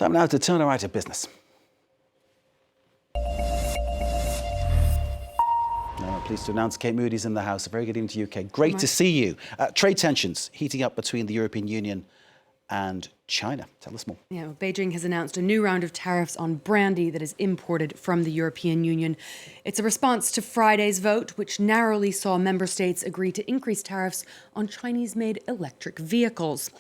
Time now to turn our eye to business. I'm pleased to announce Kate Moody's in the house. A very good evening to you, Kate. Great to see you. Trade tensions heating up between the European Union and China. Tell us more. Yeah, Beijing has announced a new round of tariffs on brandy that is imported from the European Union. It's a response to Friday's vote, which narrowly saw member states agree to increase tariffs on Chinese-made electric vehicles.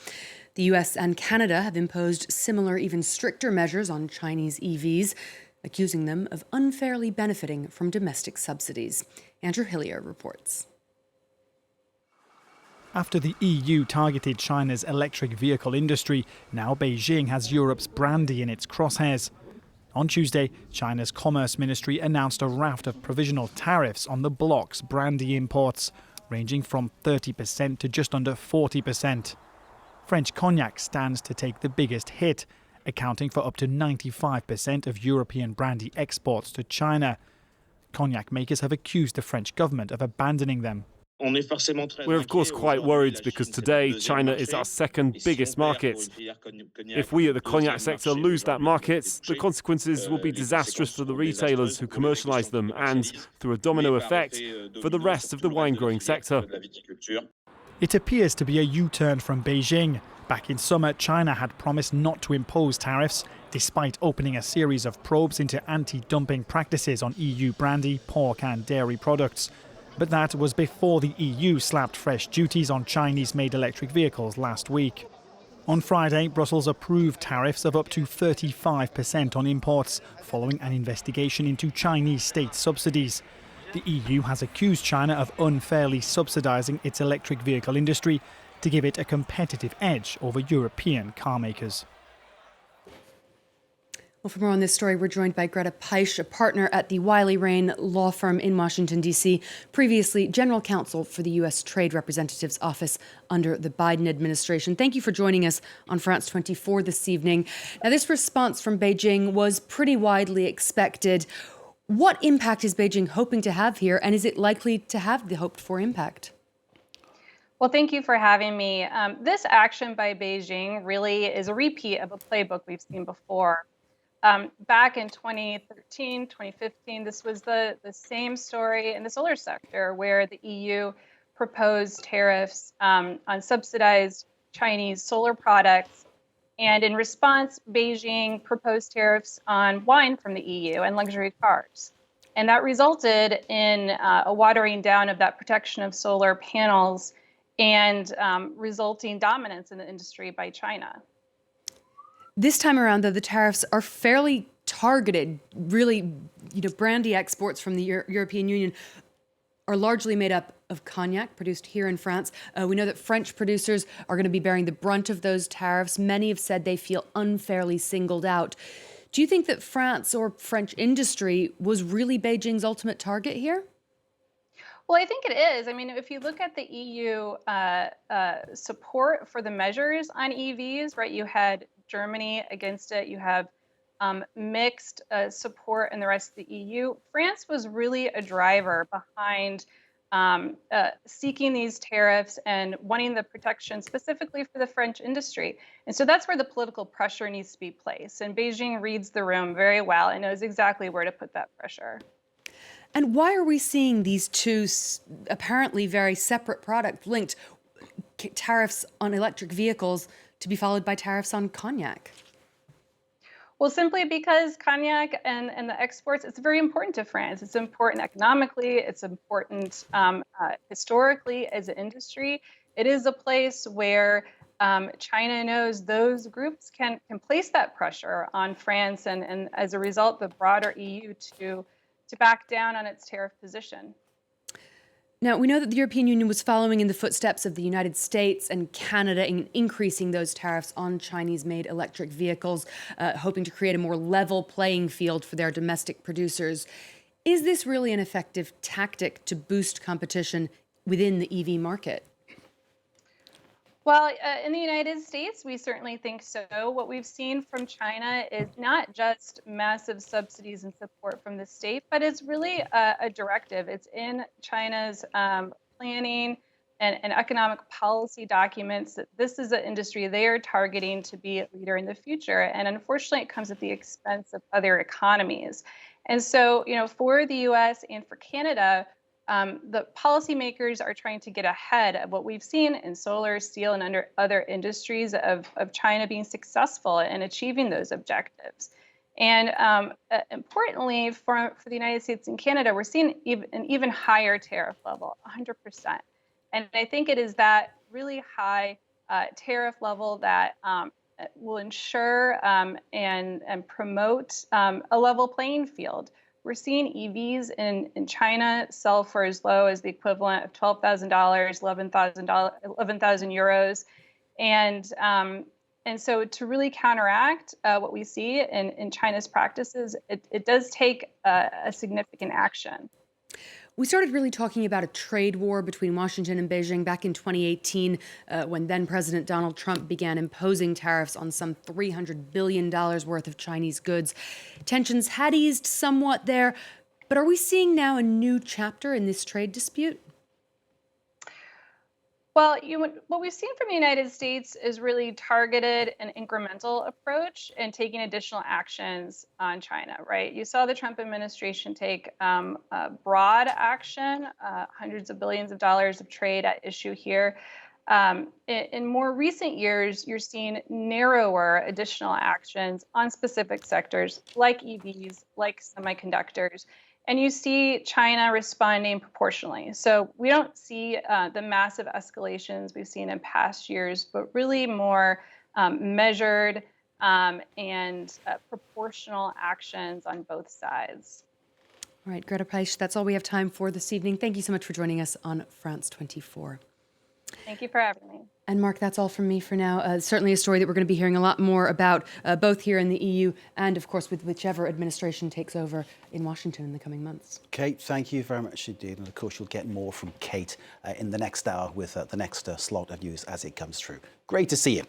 The US and Canada have imposed similar, even stricter measures on Chinese EVs, accusing them of unfairly benefiting from domestic subsidies. Andrew Hillier reports. After the EU targeted China's electric vehicle industry, now Beijing has Europe's brandy in its crosshairs. On Tuesday, China's Commerce Ministry announced a raft of provisional tariffs on the bloc's brandy imports, ranging from 30% to just under 40%. French cognac stands to take the biggest hit, accounting for up to 95% of European brandy exports to China. Cognac makers have accused the French government of abandoning them. We're of course quite worried because today China is our second biggest market. If we at the cognac sector lose that market, the consequences will be disastrous for the retailers who commercialise them and, through a domino effect, for the rest of the wine-growing sector. It appears to be a U-turn from Beijing. Back in summer, China had promised not to impose tariffs, despite opening a series of probes into anti-dumping practices on EU brandy, pork and dairy products. But that was before the EU slapped fresh duties on Chinese-made electric vehicles last week. On Friday, Brussels approved tariffs of up to 35% on imports, following an investigation into Chinese state subsidies. The EU has accused China of unfairly subsidising its electric vehicle industry to give it a competitive edge over European car makers. Well, for more on this story, we're joined by Greta Peisch, a partner at the Wiley Rein law firm in Washington, D.C., previously General Counsel for the U.S. Trade Representative's Office under the Biden administration. Thank you for joining us on France 24 this evening. Now, this response from Beijing was pretty widely expected. What impact is Beijing hoping to have here, and is it likely to have the hoped-for impact? Well, thank you for having me. This action by Beijing really is a repeat of a playbook we've seen before. Back in 2013, 2015, this was the same story in the solar sector, where the EU proposed tariffs on subsidized Chinese solar products. And in response, Beijing proposed tariffs on wine from the EU and luxury cars. And that resulted in a watering down of that protection of solar panels and resulting dominance in the industry by China. This time around, though, the tariffs are fairly targeted. Really, brandy exports from the European Union are largely made up of cognac produced here in France. We know that French producers are going to be bearing the brunt of those tariffs. Many have said they feel unfairly singled out. Do you think that France or French industry was really Beijing's ultimate target here? Well, I think it is. I mean, if you look at the EU support for the measures on EVs, right, you had Germany against it. You have mixed support in the rest of the EU. France was really a driver behind seeking these tariffs and wanting the protection specifically for the French industry. And so that's where the political pressure needs to be placed. And Beijing reads the room very well and knows exactly where to put that pressure. And why are we seeing these two apparently very separate products linked? Tariffs on electric vehicles to be followed by tariffs on cognac? Well, simply because cognac and the exports, it's very important to France. It's important economically. It's important historically as an industry. It is a place where China knows those groups can place that pressure on France and as a result, the broader EU to back down on its tariff position. Now, we know that the European Union was following in the footsteps of the United States and Canada in increasing those tariffs on Chinese-made electric vehicles, hoping to create a more level playing field for their domestic producers. Is this really an effective tactic to boost competition within the EV market? Well, in the United States, we certainly think so. What we've seen from China is not just massive subsidies and support from the state, but it's really a directive. It's in China's planning and economic policy documents that this is an industry they are targeting to be a leader in the future. And unfortunately, it comes at the expense of other economies. And so, for the US and for Canada, the policymakers are trying to get ahead of what we've seen in solar, steel, and under other industries of China being successful in achieving those objectives. And importantly, for the United States and Canada, we're seeing an even higher tariff level, 100%. And I think it is that really high tariff level that will ensure and promote a level playing field. We're seeing EVs in China sell for as low as the equivalent of $12,000, 11,000 euros. And so to really counteract what we see in China's practices, it does take a significant action. We started really talking about a trade war between Washington and Beijing back in 2018 when then President Donald Trump began imposing tariffs on some $300 billion worth of Chinese goods. Tensions had eased somewhat there, but are we seeing now a new chapter in this trade dispute? Well, what we've seen from the United States is really targeted and incremental approach and taking additional actions on China, right? You saw the Trump administration take broad action, hundreds of billions of dollars of trade at issue here. In more recent years, you're seeing narrower additional actions on specific sectors like EVs, like semiconductors. And you see China responding proportionally. So we don't see the massive escalations we've seen in past years, but really more measured and proportional actions on both sides. All right, Greta Peisch, that's all we have time for this evening. Thank you so much for joining us on France 24. Thank you for having me. And Mark, that's all from me for now. Certainly a story that we're going to be hearing a lot more about, both here in the EU and, of course, with whichever administration takes over in Washington in the coming months. Kate, thank you very much indeed. And of course, you'll get more from Kate in the next hour with the next slot of news as it comes through. Great to see you.